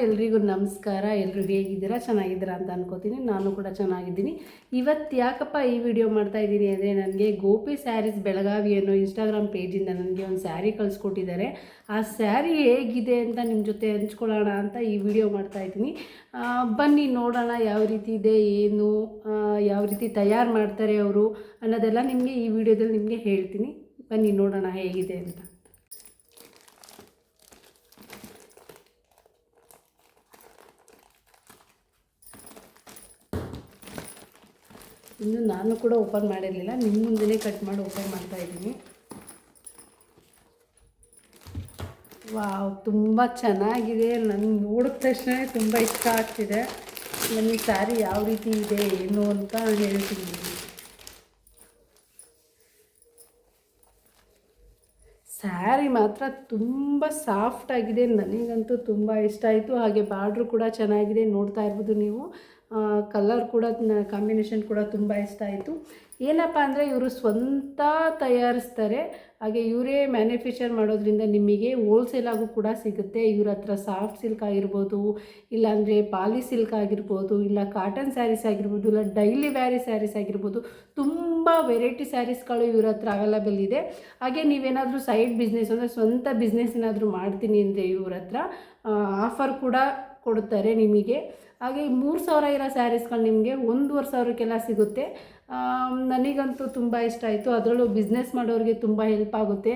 ಎಲ್ರಿಗೂ ನಮಸ್ಕಾರ. ಎಲ್ಲರೂ ಹೇಗಿದ್ದೀರಾ? ಚೆನ್ನಾಗಿದ್ದೀರಾ ಅಂತ ಅನ್ಕೋತೀನಿ. ನಾನು ಕೂಡ ಚೆನ್ನಾಗಿದ್ದೀನಿ. ಇವತ್ತು ಯಾಕಪ್ಪ ಈ ವಿಡಿಯೋ ಮಾಡ್ತಾ ಇದ್ದೀನಿ ಅಂದರೆ, ನನಗೆ ಗೋಪಿ ಸ್ಯಾರೀಸ್ ಬೆಳಗಾವಿ ಅನ್ನೋ ಇನ್ಸ್ಟಾಗ್ರಾಮ್ ಪೇಜಿಂದ ನನಗೆ ಒಂದು ಸ್ಯಾರಿ ಕಳಿಸ್ಕೊಟ್ಟಿದ್ದಾರೆ. ಆ ಸ್ಯಾರಿ ಹೇಗಿದೆ ಅಂತ ನಿಮ್ಮ ಜೊತೆ ಹಂಚ್ಕೊಳ್ಳೋಣ ಅಂತ ಈ ವಿಡಿಯೋ ಮಾಡ್ತಾ ಇದ್ದೀನಿ. ಬನ್ನಿ ನೋಡೋಣ ಯಾವ ರೀತಿ ಇದೆ, ಏನು, ಯಾವ ರೀತಿ ತಯಾರು ಮಾಡ್ತಾರೆ ಅವರು ಅನ್ನೋದೆಲ್ಲ ನಿಮಗೆ ಈ ವಿಡಿಯೋದಲ್ಲಿ ನಿಮಗೆ ಹೇಳ್ತೀನಿ. ಬನ್ನಿ ನೋಡೋಣ ಹೇಗಿದೆ ಅಂತ. ಇನ್ನು ನಾನು ಕೂಡ ಓಪನ್ ಮಾಡಿರಲಿಲ್ಲ, ನಿಮ್ಮ ಮುಂದೆನೇ ಕಟ್ ಮಾಡಿ ಓಪನ್ ಮಾಡ್ತಾ ಇದ್ದೀನಿ. ವಾವ್, ತುಂಬ ಚೆನ್ನಾಗಿದೆ. ನನಗೆ ನೋಡಿದ ತಕ್ಷಣ ತುಂಬ ಇಷ್ಟ ಆಗ್ತಿದೆ. ನನಗೆ ಸ್ಯಾರಿ ಯಾವ ರೀತಿ ಇದೆ ಏನು ಅಂತ ಹೇಳ್ತೀನಿ. ಸ್ಯಾರಿ ಮಾತ್ರ ತುಂಬ ಸಾಫ್ಟಾಗಿದೆ, ನನಗಂತೂ ತುಂಬ ಇಷ್ಟ ಆಯಿತು. ಹಾಗೆ ಬಾರ್ಡ್ರು ಕೂಡ ಚೆನ್ನಾಗಿದೆ, ನೋಡ್ತಾ ಇರ್ಬೋದು ನೀವು. ಕಲರ್ ಕೂಡ ಕಾಂಬಿನೇಷನ್ ಕೂಡ ತುಂಬ ಇಷ್ಟ ಆಯಿತು. ಏನಪ್ಪ ಅಂದರೆ ಇವರು ಸ್ವಂತ ತಯಾರಿಸ್ತಾರೆ, ಹಾಗೆ ಇವರೇ ಮ್ಯಾನುಫ್ಯಾಕ್ಚರ್ ಮಾಡೋದ್ರಿಂದ ನಿಮಗೆ ಹೋಲ್ಸೇಲಾಗೂ ಕೂಡ ಸಿಗುತ್ತೆ. ಇವ್ರ ಹತ್ರ ಸಾಫ್ಟ್ ಸಿಲ್ಕ್ ಆಗಿರ್ಬೋದು, ಇಲ್ಲಾಂದರೆ ಪಾಲಿ ಸಿಲ್ಕ್ ಆಗಿರ್ಬೋದು, ಇಲ್ಲ ಕಾಟನ್ ಸ್ಯಾರೀಸ್ ಆಗಿರ್ಬೋದು, ಇಲ್ಲ ಡೈಲಿ ವ್ಯಾರಿ ಸ್ಯಾರೀಸ್ ಆಗಿರ್ಬೋದು, ತುಂಬ ವೆರೈಟಿ ಸ್ಯಾರೀಸ್ಗಳು ಇವ್ರ ಹತ್ರ ಅವೈಲಬಲ್ ಇದೆ. ಹಾಗೆ ನೀವೇನಾದರೂ ಸೈಡ್ ಬಿಸ್ನೆಸ್ ಅಂದರೆ ಸ್ವಂತ ಬಿಸ್ನೆಸ್ ಏನಾದರೂ ಮಾಡ್ತೀನಿ ಅಂದರೆ ಇವ್ರ ಹತ್ರ ಆಫರ್ ಕೂಡ ಕೊಡ್ತಾರೆ ನಿಮಗೆ. ಹಾಗೆ 3,000 ಇರೋ ಸ್ಯಾರೀಸ್ಗಳು ನಿಮಗೆ 1,500ಕ್ಕೆಲ್ಲ ಸಿಗುತ್ತೆ. ನನಗಂತೂ ತುಂಬ ಇಷ್ಟ ಆಯಿತು. ಅದರಲ್ಲೂ ಬಿಸ್ನೆಸ್ ಮಾಡೋರಿಗೆ ತುಂಬ ಹೆಲ್ಪ್ ಆಗುತ್ತೆ.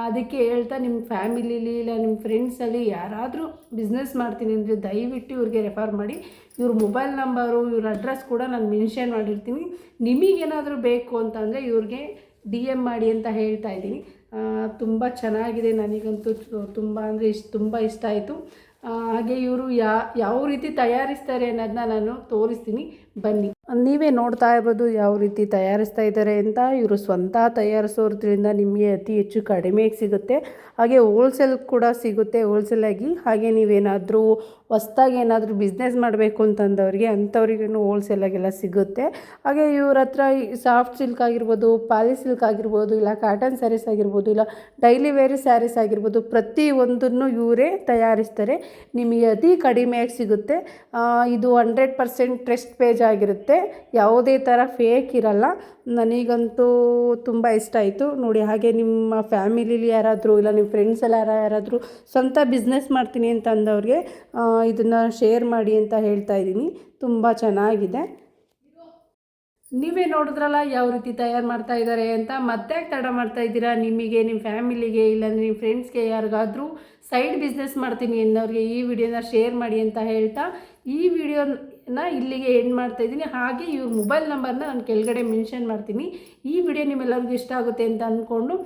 ಅದಕ್ಕೆ ಹೇಳ್ತಾ ನಿಮ್ಮ ಫ್ಯಾಮಿಲಿಲಿ ಇಲ್ಲ ನಿಮ್ಮ ಫ್ರೆಂಡ್ಸಲ್ಲಿ ಯಾರಾದರೂ ಬಿಸ್ನೆಸ್ ಮಾಡ್ತೀನಿ ಅಂದರೆ ದಯವಿಟ್ಟು ಇವ್ರಿಗೆ ರೆಫರ್ ಮಾಡಿ. ಇವ್ರ ಮೊಬೈಲ್ ನಂಬರು, ಇವ್ರ ಅಡ್ರೆಸ್ ಕೂಡ ನಾನು ಮೆನ್ಷನ್ ಮಾಡಿರ್ತೀನಿ. ನಿಮಗೇನಾದರೂ ಬೇಕು ಅಂತಂದರೆ ಇವ್ರಿಗೆ DM ಮಾಡಿ ಅಂತ ಹೇಳ್ತಾ ಇದ್ದೀನಿ. ತುಂಬ ಚೆನ್ನಾಗಿದೆ, ನನಗಂತೂ ತುಂಬ ಅಂದರೆ ತುಂಬ ಇಷ್ಟ ಆಯಿತು. ಹಾಗೆ ಇವರು ಯಾವ ರೀತಿ ತಯಾರಿಸ್ತಾರೆ ಅನ್ನೋದನ್ನ ನಾನು ತೋರಿಸ್ತೀನಿ, ಬನ್ನಿ. ನೀವೇ ನೋಡ್ತಾ ಇರ್ಬೋದು ಯಾವ ರೀತಿ ತಯಾರಿಸ್ತಾ ಇದ್ದಾರೆ ಅಂತ. ಇವರು ಸ್ವಂತ ತಯಾರಿಸೋದ್ರಿಂದ ನಿಮಗೆ ಅತಿ ಹೆಚ್ಚು ಕಡಿಮೆಗೆ ಸಿಗುತ್ತೆ. ಹಾಗೆ ಹೋಲ್ಸೇಲ್ ಕೂಡ ಸಿಗುತ್ತೆ, ಹೋಲ್ಸೇಲಾಗಿ. ಹಾಗೆ ನೀವೇನಾದರೂ ಹೊಸ್ದಾಗಿ ಏನಾದರೂ ಬಿಸ್ನೆಸ್ ಮಾಡಬೇಕು ಅಂತಂದವ್ರಿಗೆ ಅಂಥವ್ರಿಗೂ ಹೋಲ್ಸೇಲಾಗೆಲ್ಲ ಸಿಗುತ್ತೆ. ಹಾಗೆ ಇವ್ರ ಹತ್ರ ಸಾಫ್ಟ್ ಸಿಲ್ಕ್ ಆಗಿರ್ಬೋದು, ಪಾಲಿ ಸಿಲ್ಕ್ ಆಗಿರ್ಬೋದು, ಇಲ್ಲ ಕಾಟನ್ ಸ್ಯಾರೀಸ್ ಆಗಿರ್ಬೋದು, ಇಲ್ಲ ಡೈಲಿ ವೇರಿ ಸ್ಯಾರೀಸ್ ಆಗಿರ್ಬೋದು, ಪ್ರತಿಯೊಂದನ್ನು ಇವರೇ ತಯಾರಿಸ್ತಾರೆ. ನಿಮಗೆ ಅತಿ ಕಡಿಮೆಯಾಗಿ ಸಿಗುತ್ತೆ. ಇದು 100% ಟ್ರಸ್ಟ್ ಪೇಜ್ ಆಗಿರುತ್ತೆ, ಯಾವುದೇ ಥರ ಫೇಕ್ ಇರಲ್ಲ. ನನಗಂತೂ ತುಂಬ ಇಷ್ಟ ಆಯಿತು ನೋಡಿ. ಹಾಗೆ ನಿಮ್ಮ ಫ್ಯಾಮಿಲಿಲಿ ಯಾರಾದರೂ ಇಲ್ಲ ನಿಮ್ಮ ಫ್ರೆಂಡ್ಸ್ ಎಲ್ಲ ಯಾರಾದರೂ ಸ್ವಂತ ಬಿಸ್ನೆಸ್ ಮಾಡ್ತೀನಿ ಅಂತ ಅಂದವ್ರಿಗೆ ಇದನ್ನು ಶೇರ್ ಮಾಡಿ ಅಂತ ಹೇಳ್ತಾ ಇದ್ದೀನಿ. ತುಂಬ ಚೆನ್ನಾಗಿದೆ. ನೀವೇ ನೋಡಿದ್ರಲ್ಲ ಯಾವ ರೀತಿ ತಯಾರು ಮಾಡ್ತಾ ಇದ್ದಾರೆ ಅಂತ. ಮತ್ತೆ ತಡ ಮಾಡ್ತಾ ಇದ್ದೀರಾ? ನಿಮಗೆ, ನಿಮ್ಮ ಫ್ಯಾಮಿಲಿಗೆ, ಇಲ್ಲಾಂದರೆ ನಿಮ್ಮ ಫ್ರೆಂಡ್ಸ್ಗೆ ಯಾರಿಗಾದರೂ ಸೈಡ್ ಬಿಸ್ನೆಸ್ ಮಾಡ್ತೀನಿ ಅನ್ನೋರಿಗೆ ಈ ವಿಡಿಯೋನ ಶೇರ್ ಮಾಡಿ ಅಂತ ಹೇಳ್ತಾ ಈ ವಿಡಿಯೋನ ಇಲ್ಲಿಗೆ ಎಂಡ್ ಮಾಡ್ತಾ ಇದ್ದೀನಿ. ಹಾಗೆ ಇವ್ರ ಮೊಬೈಲ್ ನಂಬರ್ನ ನಾನು ಕೆಳಗಡೆ ಮೆನ್ಷನ್ ಮಾಡ್ತೀನಿ. ಈ ವಿಡಿಯೋ ನಿಮ್ಮೆಲ್ಲರಿಗೂ ಇಷ್ಟ ಆಗುತ್ತೆ ಅಂತ ಅಂದ್ಕೊಂಡು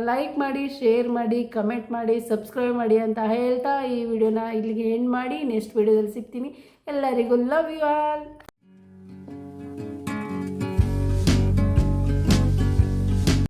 ಲೈಕ್ ಮಾಡಿ, ಶೇರ್ ಮಾಡಿ, ಕಮೆಂಟ್ ಮಾಡಿ, ಸಬ್ಸ್ಕ್ರೈಬ್ ಮಾಡಿ ಅಂತ ಹೇಳ್ತಾ ಈ ವಿಡಿಯೋನ ಇಲ್ಲಿಗೆ ಎಂಡ್ ಮಾಡಿ ನೆಕ್ಸ್ಟ್ ವಿಡಿಯೋದಲ್ಲಿ ಸಿಗ್ತೀನಿ. ಎಲ್ಲರಿಗೂ ಲವ್ ಯು ಆಲ್.